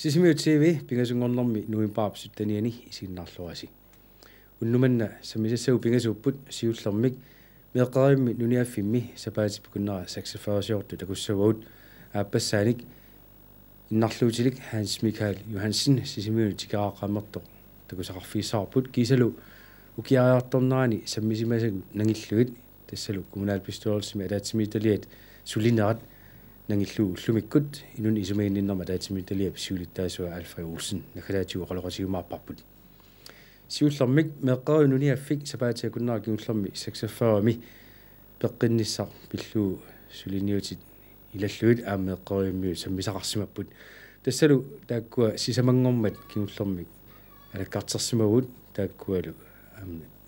Sisimiu TV pingasungornermi nuimpaapsuttaniani isinnarluasi. Unnumanna samisasau pingasuupput siullermik meeqarimmi nuniaffimmi sapaatippukunnera 46 takussavaut aappasaanik innarluutilik Hans Michael Johansen sisimiu tikaraaqamertoq takusaqarfiissaarput kiisalu ukiariartornerani sammisimasagu nangilluit tassalu kommunalbestyrelsesmi alaatsimiitaliat sulinerat nangillu ullumikkut inun isumainninnerma taatimiitaliap siulittaasua Alfred Olsen nakalaatigu qaloqasiumaarparput siullermik meeqqarinuniaffik sapaatiakunnera kiullermi 46mi peqqinnissaar pillu suliniutit ilalluit aammeeqqarimmiu sammisaqarsimapput tassalu taakkua sisamangormat kiullermik alakkartersimagut taakkualu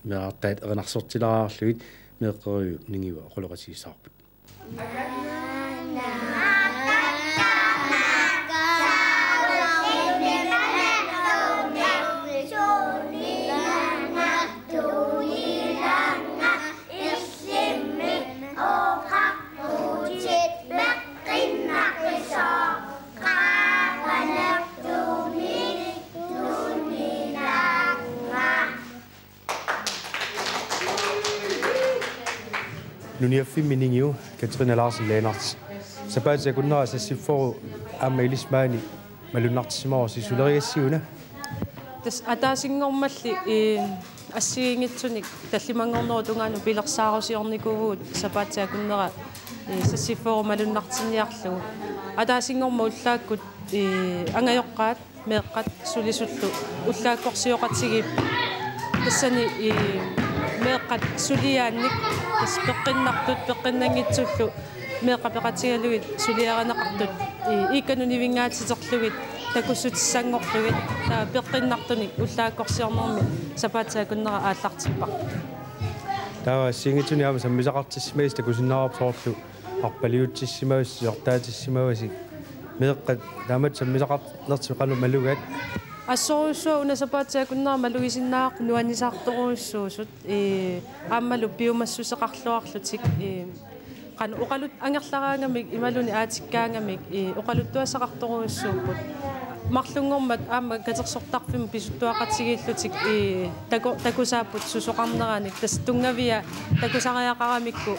meartaat erinarsortilaraarluit meeqqariu ningiwa qoloqasiissaarput Nuniaffimmi ningiu Katrina Larsen Lennarts sapaatiakunnera sassifforu aamailismaani malunnartissimaorsi suleriassiuna tas ataasingormalli assiingitsunik tallimangorneru tungaanu pilersaarusiornikuvuut sapaatiakunnera sassifforu malunnartinniarlugu ataasingorma ullaakkut angajoqqaat meeqqat sulisullu ullaakkorsioqatigip tassani meeqqat suliaannik tas peqqinnartut peqqinnangitsullu meeqqapeqatigaluit suliaranaqartut iikkanunivingaatiterlugit takussutissangorlugit taa peqqinnartunik ullaakkorsiornermi sapaatiakunnera aallartippaq taa singitsuni aama sammisaqartissimaas takusinnaarapsoorlu arpaliutsissimaus siortaatissimaasi meeqqat taamat sammisaqarnertiqalu malugaat Assorussua una sapaatiakunnera malugisinnaaq nuannisaartoruussuusut aammalu piumassuseqarluarlutik qanu uqalut angerlaraangamik imaluni aatikkaangamik uqaluttuassaqartoruussuupput marlungormat aama katersortarfim pisuttuaqatigillutik takusaapput susoqarneraanik tas tungavia takusariaqaramikku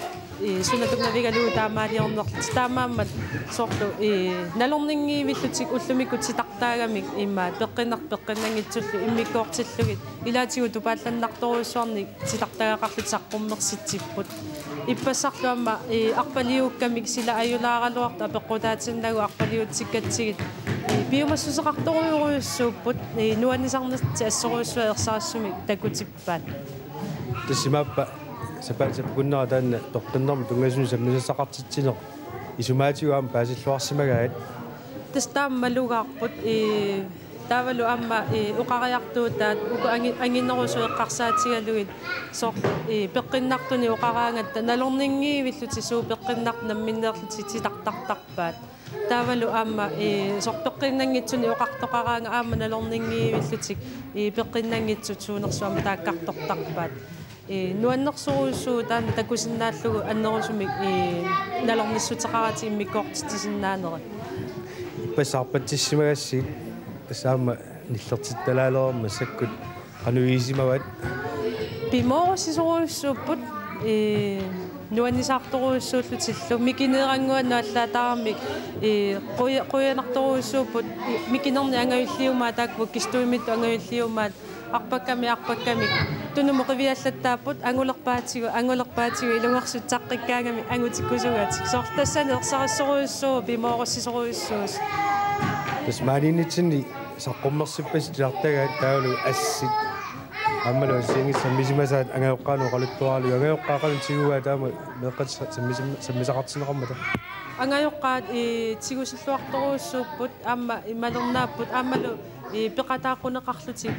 sunatungnavigalu taamaaliornerlit taamaammat sorlu nalorningiivillutik ullumikku titartaagamik imma peqqinnangitsullu immikkoortillugit ilaatigu tupaallannartoruussuarnik titartaaqarlut saqqummersitsipput ippassarlu amma arpaliukkamik sila ajulaaraluartu apeqqutaatinnaagu arpaliutsikkatigit piumassuseqartoruuruussuupput nuannisarnerti assoruussua ersarassumik takutippaat tassimappa sapaatiappukunnera taanna toqqinnerma tungasuni sammisassaqartitsineq isumaatigu aama paasilluarsimagaat tas taammalugaarput taavalu aama uqariartuutaat uku anginnerusu eqqarsaatigaluit sor peqqinnartuni uqaraangatta nalorningiivilluti suu peqqinnarnamminneerluti titartartarpaat taavalu aama sor peqqinnangitsuni uqartoqaraanga aama nalorningiivillutik peqqinnangitsut suunersuama taakkartortarpaat nuannersuruussuu taana takusinnaallugu annerusumik nalornissuteqarati immikkoortitisinnaanera passarpattissimagassiit tasaama nillertittalaaleerma sakkut qanuiisimavat pimoorusisuruussuupput nuannisaartoruussuullutillu mikineeranguannu allaataaramik quyanartoruussuupput mikinerni angayulliumaa taakvuk kistuimittu angayulliumaat arpakkamik tunumoqiviallattaapput angulerpaatigu ilungersutsaqqikkaangami angutikkusugatik soortassani ersarassoruussuu pimoorussisuruussuus tasmaaninnitsinni saqqummersippasi tilartagaat taavalu assit аммалу сингиссаммисимасаат ангаёққаану қалуттуаарлу ангаёққаақалу тигугаа таама меққат саммисақартинеқармата ангаёққаат тигусиллуарторуussууппут аама ималернааппут аамалу пеқатааққунеқарлутик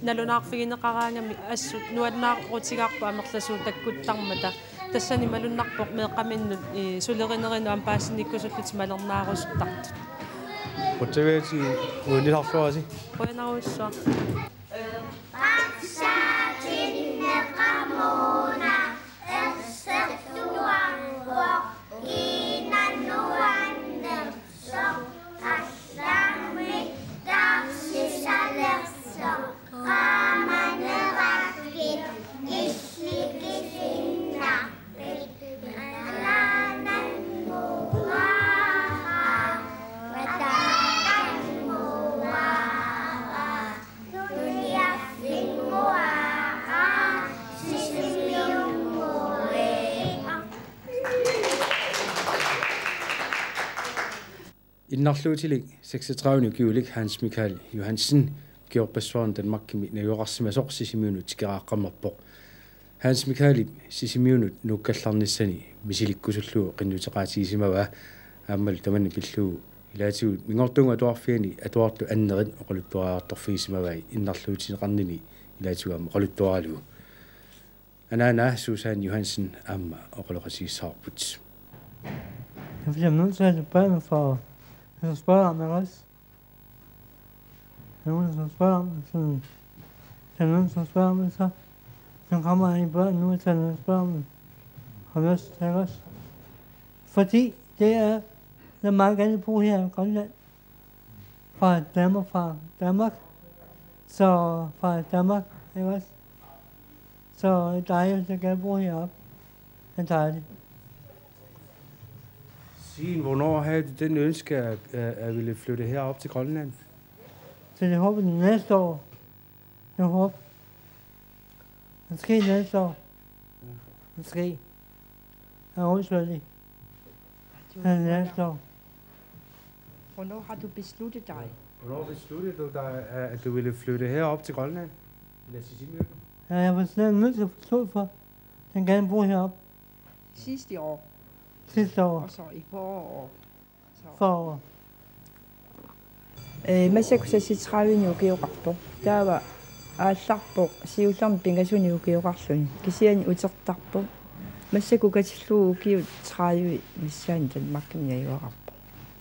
налунаарфигинеқараангами ассут нуаннаарутигаарпу амерласуу таккуттармата тассани малуннарпоқ меққаминнут сулеринерину ампаассиниккусуллути малернааруссутартут Ottaveti uunilharluasi qoyanaruussua Inannuanner so aslammi Innarluutilik 36 ukiulik Hans Michael Johansen kiorpassuarn Danmarkimi najuqarsimasoq sisimiunut tikeraaqammerpoq Hans Michael sisimiunut nuukkallarnissani misilikkusullugu qinnuteqaatigisimava ааммал тамани пиллуу илаатигут мингортунга туарфиани атуарту аннерит оқалуттуаартарфигисимавай иннарлуутинеқарнини илаатигуама оқалуттуаралугу анаана Susan Johansen аама оқалоқасигиссаарпут. Jeg bliver nødt til at have børn for at spørge om det også. Nogen, der spørger om det, sådan, der er nogen, der spørger om det, så kommer jeg i børn nu, og spørger om det. Har lyst til også. Fordi det er, der meget gerne bo her i Grønland. Fra Danmark. Så fra Danmark, ikke også? Så det er dejligt, at gerne bo heroppe. Det er dejligt. Siden, hvornår havde du den ønske at ville flytte herop til Grønland? Så jeg håber det næste år. Jeg håber. Måske næste år. Måske. Jeg er udsværlig. Næste år. Hvornår har du besluttet dig? Hvornår besluttede du dig, at du ville flytte herop til Grønland? Ja, jeg var slet nødt til at forstå for. Den gerne bo heroppe. Sidste år. Sidste år. Og så i forår. Forår. Масакусаситраавини укиоқарпо таава аалларпо сиулларми пингасуни укиоқарлуни кисиани утертарпо массакукатиллуу укиут траавиви миссаани Danmarkimi аюақарпо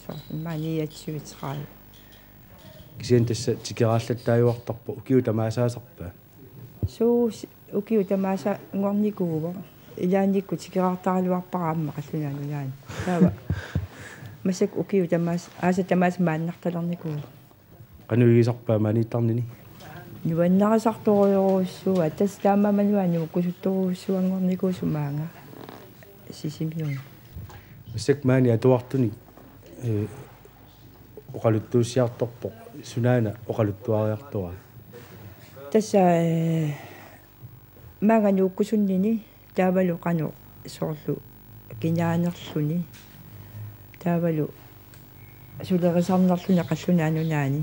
со иммааниатсуи траави кисиан тасса тикерааллаттааюартарпо укиу тамаасаасарпа суу укиу тамааса ngornikуува илааникку тикераартаралуарпараамма қаллунаанунаани таава масак укиу тамаас ааса тамаас мааннарталерникуу qanuyisarpaa maaniittarnini нуаннарисарторуйоруссуа тас таамамануани уккусутторуссуангорникуу сумаанга сисимиун масак маани атуартуни оқалуттууссиарторпо сунаана оқалуттуариартуа тасса магану уккусуннини таавалу қану соорлу кинаанерлүни таавалу сулерисарнерлүна қаллунаанунаани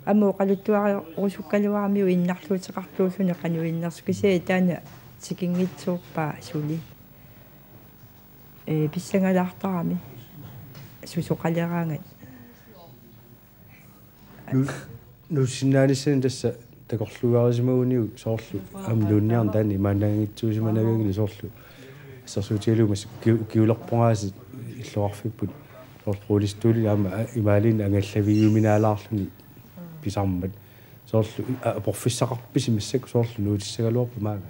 аммо қалуттуари русуккалуармиу иннарлуутеқартуусуна қануиннерсукисаа таана тикингитсуурпаа сули писсангалаартарами сусоқалераангат нуссинааниссани тасса такорлугаарисимагуниу соорлу амлуунниарн таани маанаагитсуусиманагагили соорлу ассерсуутигалуумас киулерпонгааси иллуарфиппут соорлуулистуули аама имаалин ангаллавиуминаалаарлуни писармат соорлу апорфиссақарписи массак соорлу нуутиссагалуарпа маага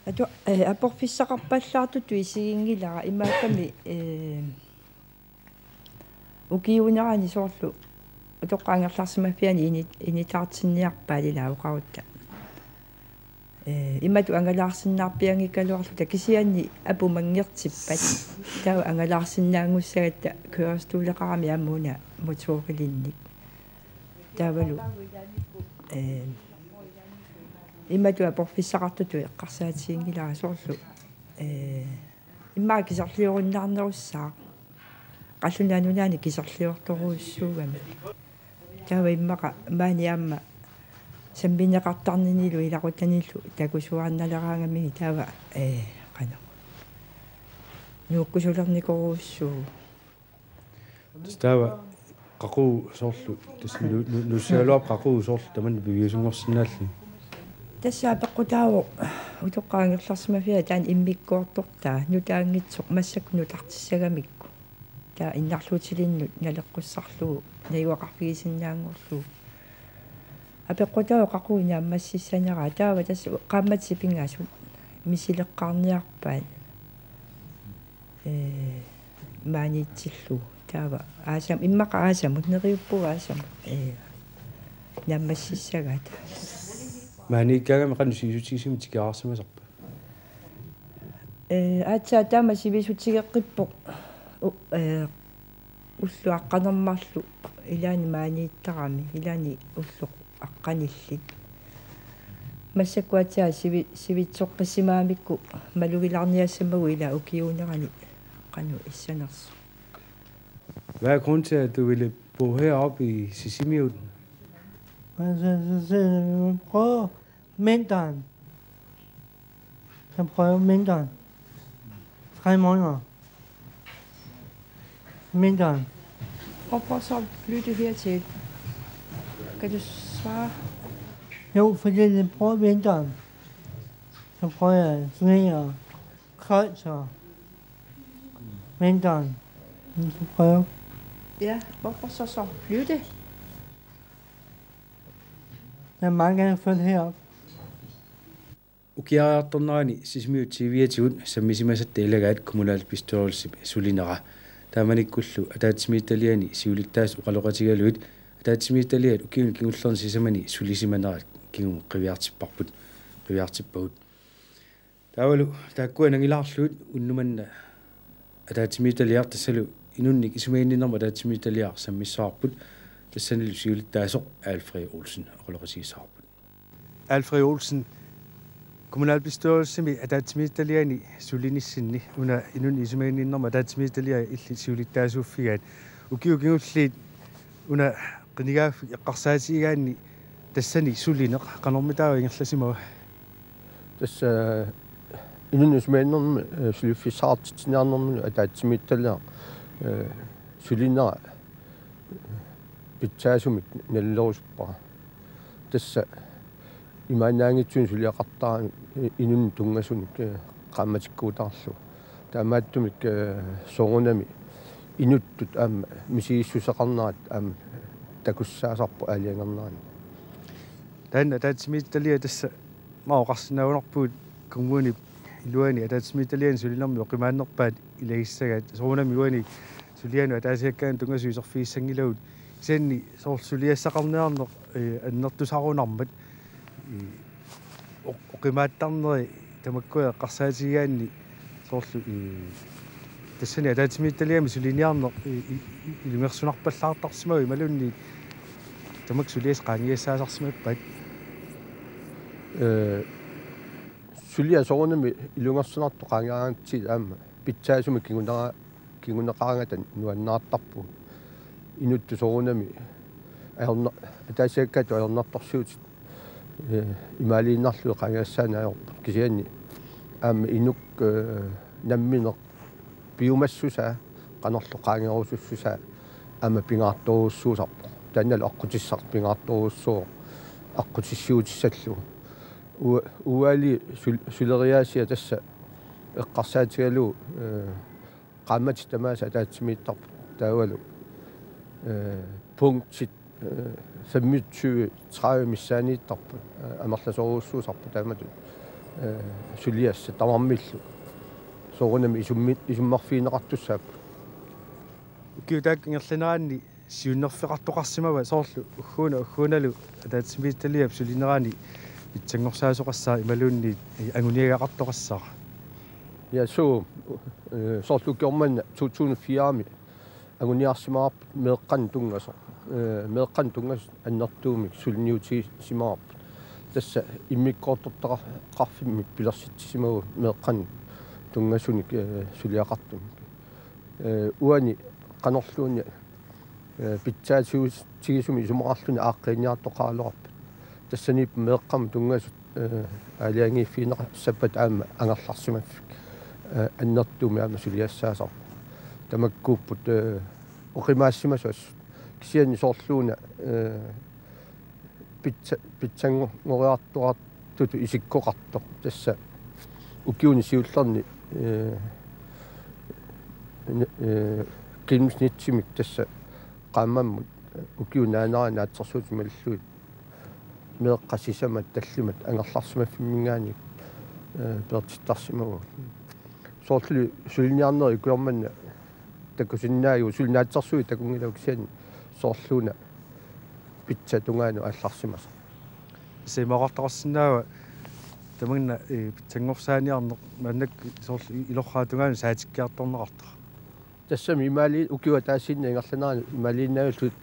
ато апорфиссақарпаллаарту туисигингилара имаакками укиунерани соорлу утоққаангерларсимаффиани инитаартинниарпаа лилаоқарутта имату ангалаарсиннаарпиангиккалуарлу такисианни апумангертиппат таа ангалаарсиннаангуссагатта куерстуулеқарами аммуна мотуоқилинник таавалу имату апорфиссақартуту эққарсаатиингилара соорлу иммаа кисарлиоруннаарнеруссаа қаллунаанунаани кисарлиорторуussуугами таава иммақа маани самбинеқартарнинилу илақутаниллу такусуарналераангами таава қана нууккусулерникоруussуу таава қақу соорлу тас нуссаалуап қақу соорлу таман бивиусунгорсинаалли тассаа пеққутааву утоққаангерларсимафиа таан иммиккуортортаа нутаангитсоқ массакку нутартиссагамикку таа иннарлуутилиннут налеққуссарлугу наюақарфигисиннаангорлугу апеққутааву қақуина аммассиссанера таава тас қаамматсипингаасут мисилеққарниарпаат маанитсиллу таава аасам иммақа аасамут нериуппуга аасам наммассиссагаат maanikkaagami qanusisutigisimi tikаарsimasarpa аатсаа таама сивисутигеққиппоқ уллуаққанермарлу илаани maaнииттарами илаани уллоқ аққаниллит массакуатсаа сивитсоққиссимаамикку малугиларниассамагу ила укиунерани aqqanu issanersu. Hvad er grunden til, at du ville bo heroppe i Sisimiut? Så prøver minderen. Så prøver minderen. 3 måneder. Minderen. Hvorfor så lytte hertil? Kan du svare? Jo, fordi det prøver vinteren. Så prøver jeg sne og koldt og vinteren. Så prøver. Ja, hvorfor så lytte? Jeg er mange gange flyttet herop. Ukiaartornerani Sisimiut TV-tiut sammisimasa teilagaat kommunalbestyrelse sulinera taamanikkullu ataatsimiittaliani siulittaas uqaloqatigaluit ataatsimiittaliat ukiun kingullerni sisamani sulisimanarat kingum qiviartippagut taavalu taakkua nangilaarluut unnumanna ataatsimiittaliar tassalu inunnik isumainninerma ataatsimiittaliar sammissaarput tassanilu siulittaasoq Alfred Olsen uqaloqatigissaarput. Alfred Olsen, kommunalbestyrelse med ataatsimiittaliani sulinissinni una inun isumainninerma ataatsimiittalia illi siulittaasuuffigaat ukiukingulliit una qinigaaffi eqqarsaatigaanni tassani sulineq qanormitaavingerlasimaga tässä inunnismeennermi suliffisaartitiniarnermi ataatsimiittalia sulinera pitsaasumik nallerusuppa tässä imaanaangitsuun suliaqartaami inun tungasunik qaammatikkuutaarlu taamaattumik soorunami inuttut aamma misiissuseqarnaat aamma takussaasarpu aaliangernaani taanna ataatsimiittalia tassa maoqarsinaunerpuut kumuuni iluani ataatsimiittalian sulinermi oqimaannerpaat ilagissagaat soorunami uani sulianu ataasiakkaan tungasuiserfiissangilagut senni soorsuliassaqarniarneq annertusarunarmat oqimaattarneri tamakkuya eqqarsaatigaanni soorlu tassani ataatsimiittaliami suliniarneq ilungersunarpallaartarsimagu imalunni tamak sulias qaangiassaasarsimappat sulia soorunami ilungersunartu qaangiaraantit aamma pitsaasumi kinguneqaangatan nuannaartarpu inuttu soorunami aerna ataasiakkaatu aernartorsuut imaaliinnarlu qaangiassaanaajorput kisianni aamma inuk nammineq piumassusaa qanorlu qaangiarusussusaa aamma pingaartoruussuusarpu taannal aqqutissaq pingaartoruussuo aqqutissiutissalluu uali suleriaasia tassa eqqarsaatigaluu qaammat tamaasa ataatsimiittarpu taavalu punktit 25-30 missaaniittarpu amerlasoruussuusarpu taamatu suliassa tamarmillu soorunami isummarfiineqartussaappu ukiutaakkingerlinaanni siunnerfiqartoqarsimava soorlu ugguunalu ataatsimiittaliap sulineraani itsangorsaasuqassaa imalunni anguniagaqartoqassaa ja so soorlu kiormanna 2004 anguniarsimaarpu meeqqan tungas annertuumik sulniuti simaarpu tassa immikkoortortaqarfimmik pilersittisimagu meeqqan tungasunik suliaqartum uani qanorluuni pitsaatigisumi isumaqarluni aaqqiinniartoqaaloqarpu tassaniip meeqqam tungasut aaliangiiffiineqa sappat aamma angerlarsimaffik annertuumi aamma suliassaasar tamakkuupput oqimaassimassuas kisiani soorluuna pitsangoriartuartutu isikkoqartoq tassa ukiuni siullerni qilmusnitsimik tassa qaammammut ukiunaanaana atsersuut malluut meeqqasisamat tallimat angerlarsimaffimingaani pertittarsimagu soorlu suliniarneri kuormanna takusinnaagu sulinaatsersuui takungilaukisiani soorluuna pitsa tungaanu алларсимаса симақартақарсинааwa тамагна питсангорсааниарнеқ маннак соорл илорраатунгаanu саатиккиарторнеқартар тассами имали укиуа таасинна ингерланаани ималииннаагуллут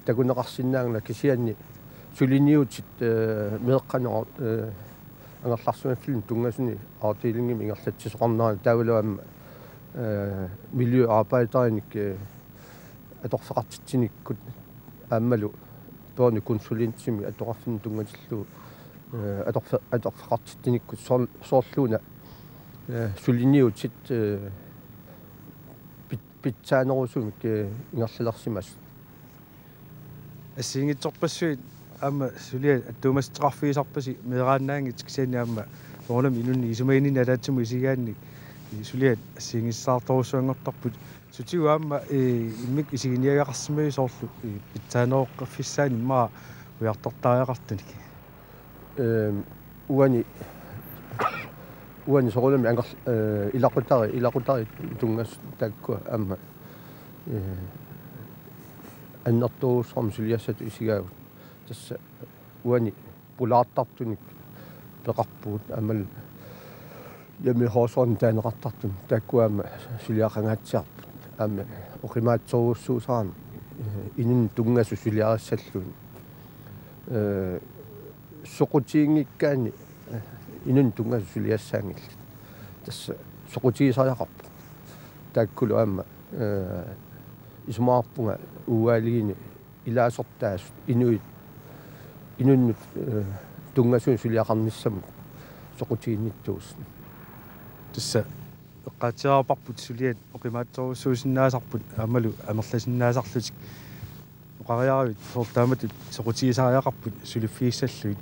такунеқарсинаагна кисианни сулиниутит меэққанеқар ангерларсунаффилин тунгасуни аартилингими ингерлатсисоқарнаа таавалуамма милиуарпаатааник аторфеқартитсиниккут ааммалу тони консулентсими аторфин тунгатиллу аторфеқартитсиниккут соорлуна сулиниутит питсаанерусумик ингерлалерсимас ассиингитсорпассуит аама сулиа аттуумастеқарфигисарпаси меерааннаангит кисаани аама оонами инунни исумаинини алаатсуму исигаанни сулиа ассиингиссаарторуссуангортарпут сутигу аама иммик исигиниагақарсимаги соорлу питсаанеоққаффиссаани иммаа уяртартаариақартаник уани сорулами ангер илақутари тунгас тааккуа аама аннэртуусарм сулиассату исигаавут тасса уани пулаартартуник пеқарпуут амал ями хосон таанеқартартун тааккуама сулиақангаатсиарпут аама оқимаатсоруссуусаан инин тунгасу сулиарассаллун соқутиингиккаани инин тунгасу сулиассаангилла тасса соқутигисариақарпу тааккулу аама исмаарпунга уаалигини илаасортаасут инуннут тунгасуун сулиақарниссамут соқутигинниттуус тасса эққаатсиарапарпут сулиат оқимаатсоруссуусиннаасарпут аамалу амерласиннаасарлутик оқариаравит соортааматут соқутигисариақарпут сулиффииссаллуит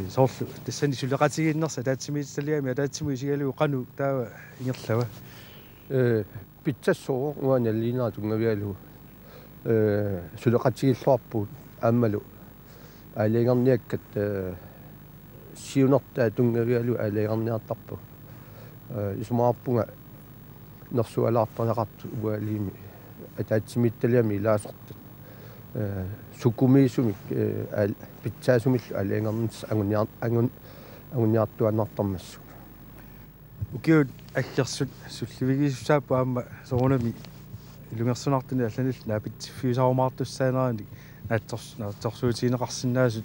соорлу тассани сулеқатигииннерса таатсимиитсалиами атаатсиму исигалу қану таава ингерлава питсассоо уаналлинаа тунгавиалу сулеқатигиллуарпут аамалу алегарниаккат сиунертаа тунгавиалу алегарниартарпу исмаарпунга нерсуалаартариақарту уалими атаатсимитталиами илаасортат сукумиисумик питсаасумиллу алегарнис агуниартуаннартармассу укиут аллерсут сулливигисусааппу аама сорунами илунгерсунартуни алланил наапитсиффиусаарумаартуссаанаани наатсорсуутиинеқарсинаасут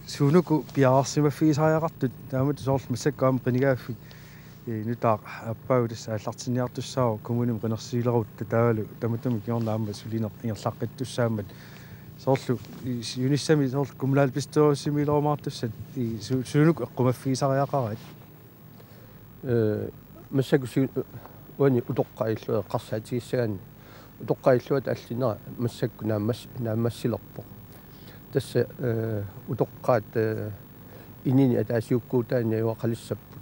суунуку пиаарсимаффигисариақартут таамату соорлу массаккаама қинигааффик нутаа аппау тасса аллартинниартуссаава коммуним қинерсиилерут таавалу таматами киорнаама сулинер ингерлаққиттуссаамат соорлу юниссами соорлу коммунаал писторуссимилерумаартуссат суунуку эққумаффигисариақарат массаку уани утоққаиллуа қарсаатигиссагаани утоққаиллуат аллинера массакку наамассилерпо тасса утоққаат инини атаасиуккуутаани юақалиссаппут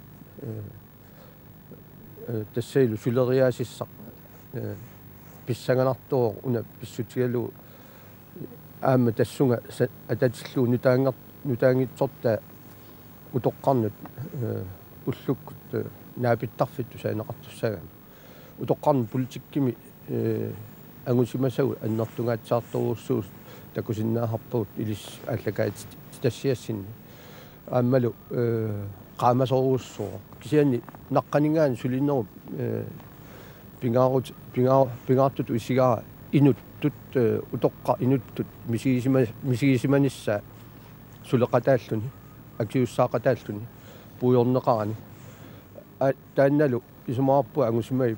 тассаилу сулериаасиссақ писсаганартоо уна писсутигалу аама тассунга ататиллуу нутаангитсорта утоққарнут уллуккут наапиттарфитту саанеқартуссаган утоққарн политиккими ангусимасагу аннертунгаатсаарторуссуус такусиннаахарпуут илис аллакаат тассиассинни ааммалу qaamasoruussoo kisiani naqqaningaan sulinnerup pingaartut isigaa inuttut utoqqa inuttut misigisimannissa suleqataalluni akiussaaqataalluni puujorneqarani taannalu isumaarpu angusimai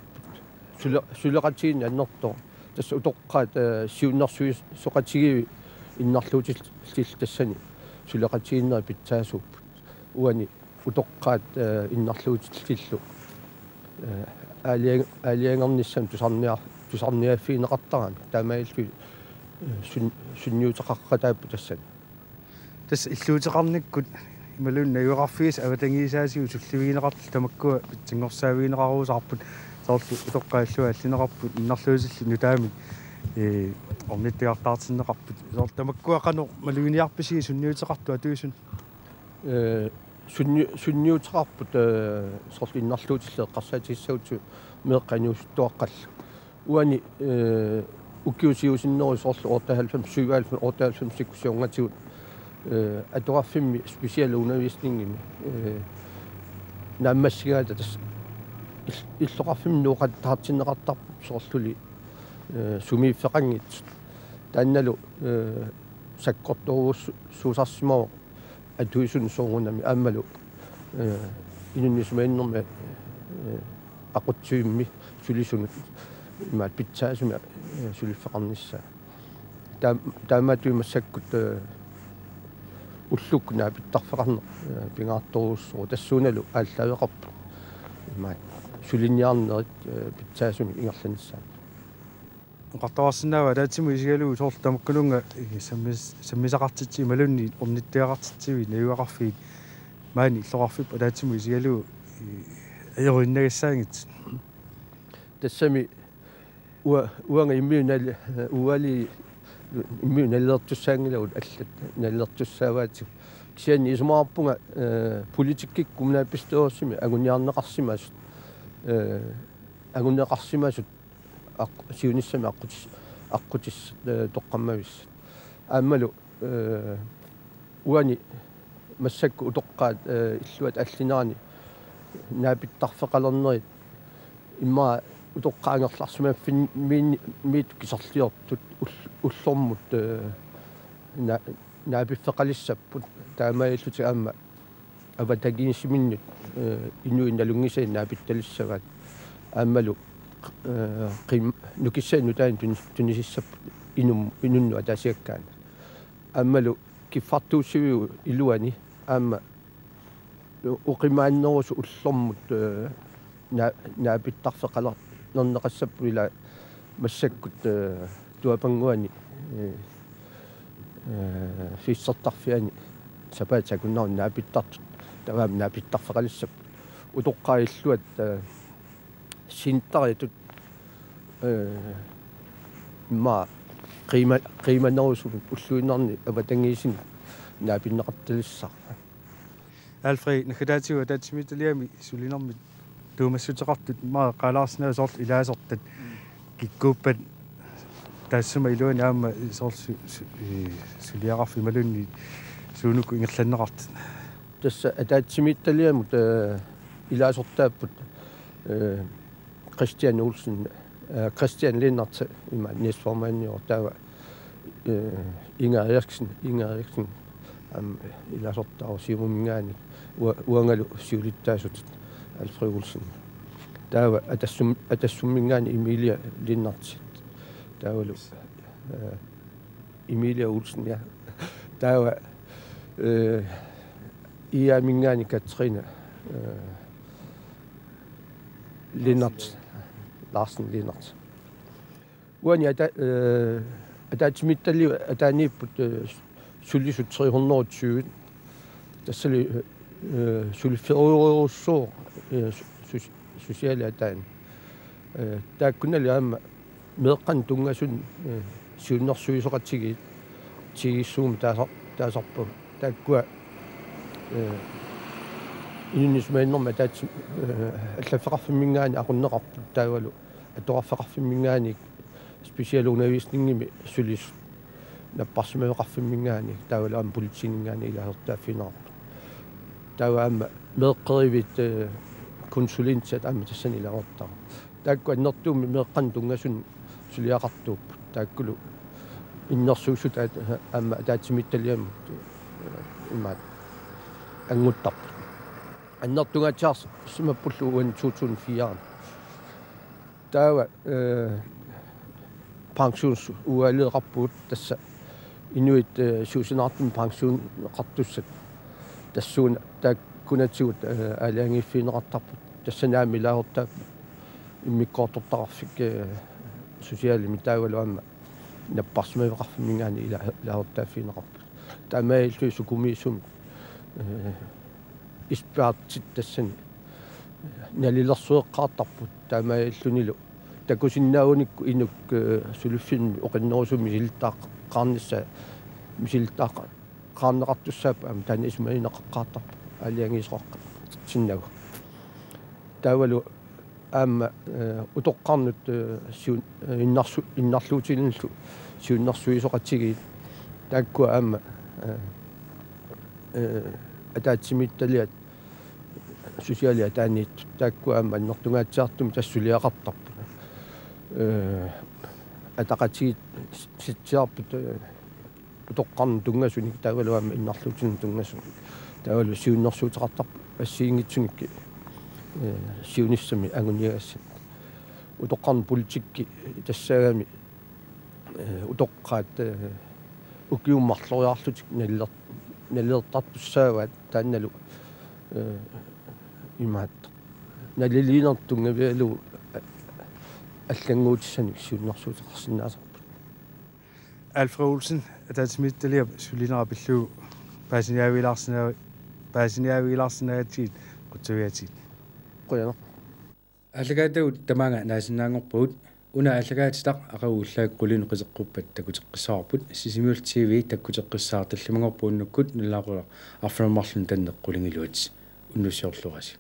suleqatiini annertor tassa utoqqaat siunnersuis soqatigivi innarluutil tassani suleqatiinner pitsaasuupput uani утоққаат иннарлуутиллу алиангерниссам тусарниаффиинеқартаран таамаилфи сунниутеқаққатааппу тассан тас иллуутеқарниккут ималуун наюақарфигис аватангиисаасиу сулливигинеқартл тамаккуа питсингорсаавигинеқаруусаарпут соорлу утоққааллуа аллинеқарпут иннарлуусилли нутаами орниттиартаартиннеқарпут соор тамаккуа қано малугиниарписиги сунниутеқарту атуисун сунниутеқарпут соорлу иннарлуутилле қарсаатиссаутсу меэққаниуссуттуаққаллу уани уккиусиусиннеру соорлу ортаалфам сугаалфам ортаалфам сиккусиунгатигут атуарфимми специал унависнингими нааммассигаата тас иллоқарфимми нуоқаттаартиннеқартарпу соорлули сумииффеқангит таанналу саккорторуус суусарсимава atuisun soorunami aammalu inunnismainnermi aqutsuimmi sulisunut imaat pitsaasumi suliffeqarnissaa taamaatuimassakkut ullukna pittarfeqarneq pingaartoruussuu tassuunalu ааllaveqarpu imaat sulinniarnerit pitsaasumi ingerlanissaa qatawassinnaava taatimu isigalu soorl tamakkulunga sammisaqartitsi malunni ornittiaqartitsivi nayuaqarfiit maani illoqarfip taatimu isigalu ajerinnagassaangit tassami uanga immiunal uali immiunallertussaangilagut allat nallertussaavaati kisiani ismaarpunga politikkikku munaapistoorssimi agunniarneqarsimasut agunneqarsimasut siunissami aqutis toqqammavis aammalu uani массакку утоққаат иллуат аллинаани наапиттарфеқалернерит имма утоққаангерларсумаффин миит кисарлиортут уллормут наапиффеқалиссаппут таамаиллути аама аватагинисиминнут инуин налунгисаа наапитталиссаваат аамалу qim nukissaanu taan tunisissap inunnu ataasiakkaan aammalu kiffartuussiviu iluani aamma uqimaannerusu ullormut naapittarfeqaler nerneqassappu ila massakkut tuapanguani fiissartarfiani sapaatakunnaru naapittartut tavaam naapittarfeqalissap utoqqailluat sintaritut ma qiimanerusu ulluinarni avatangiisin naapinneqartalissaq Alfred nakadaatiwa taatsimituliami sulinermi tuumassutеqartut maa qalaarsnaa soorl ilaasortat kikkuuppat taassuma iluani aamma soorl suliaqarfi malunni suunukku ingerlanneqart tassa ataatsimituliamut ilaasortaapput Christian Olsen Christian Lennart ima næstformand og der var Inger Eriksen ilasorta og Simon uangalu siulittasut Alfred Olsen der var atassummingaani Emilia Lennart der var Emilia Olsen ja der var mingaani Katrine Lennart Larsen Lennart uani ataatimittali ataaniipput sullisut 320 tassali sulifferuurussuu sosiaali ataan taakkunali aamma meeqqan tungasun siunnersuisoqatigit tigissuum taasarpu taakkua inunnismainnerma taat allafeqarfimmingaani aqunneqarpu taavalu atoqarfeqarfimmingaani специалунависнингими сулис наппарсимавеқарфиммингаани таавала аама политсинингаани илаасертааффинаарпу тааваама меэққеривит консулинтсат аама тассани илаортаа таакку аннертууми меэққан тунгасун сулиақартууппут тааккулу иннерсуусут аама таатсимитталиам имаат ангуттарпу аннертунгаатсаарс симаппуллу уан 2004 таава pensions ualeeqarpuut tassa inuit suusinartum pension qartussat tassuuna taakkunatigut alaangiffiineqartarput tassanaami laahortaap immikkoortortararfik sosiaalimi taavalu aama napparsimaveqarfimmingaani laahortaaffiineqarput taamaillu sukumiissum ispaartit tassani nalilersueqqaartarput taamaillunilu takusinnaunikku inuk suluffin oqinnerusumi misiltaaqarnissa misiltaaqarneqartussaapa am taani ismaineqqaartarpu aliangiisoqqa sinnagu taavalu aama utoqqarnut siun innarluutilunlu siunnersuisoqatigit taakkua aama ataatsimittaliat sosiaalia taaniit taakkua aama annertungaatsiartum tassuliaqartarpu атақатигит ситсиарпут утоққарн тунгасуник таавалуама иннарлутин тунгасуник таавалу сиуннэрсуутеқартар ассиингитсуникки сиуниссами агуниагассат утоққарн политикки тассаагами утоққаат укиуммарлориарлутик наллертарпуссааваат таанналу имаатта налилиинертунгавиалу аллангуутиссаник сиуннэрсуутеқарсинаасарпут Alfred Olsen атаатимитталиа сулинерапиллуу паасиниавиларсинаатиит қутсавиатит қояна аллагаатагут тамаага наасинаангорпугут уна аллагаатитақ ақагууллаак қулину қисеққуппат такутеққиссаарпут сисимиул тв таккутеққиссаар таллимангорпууннуккут налаақула арфнаммарлун таннеққулингилуат уннуссиорлуаси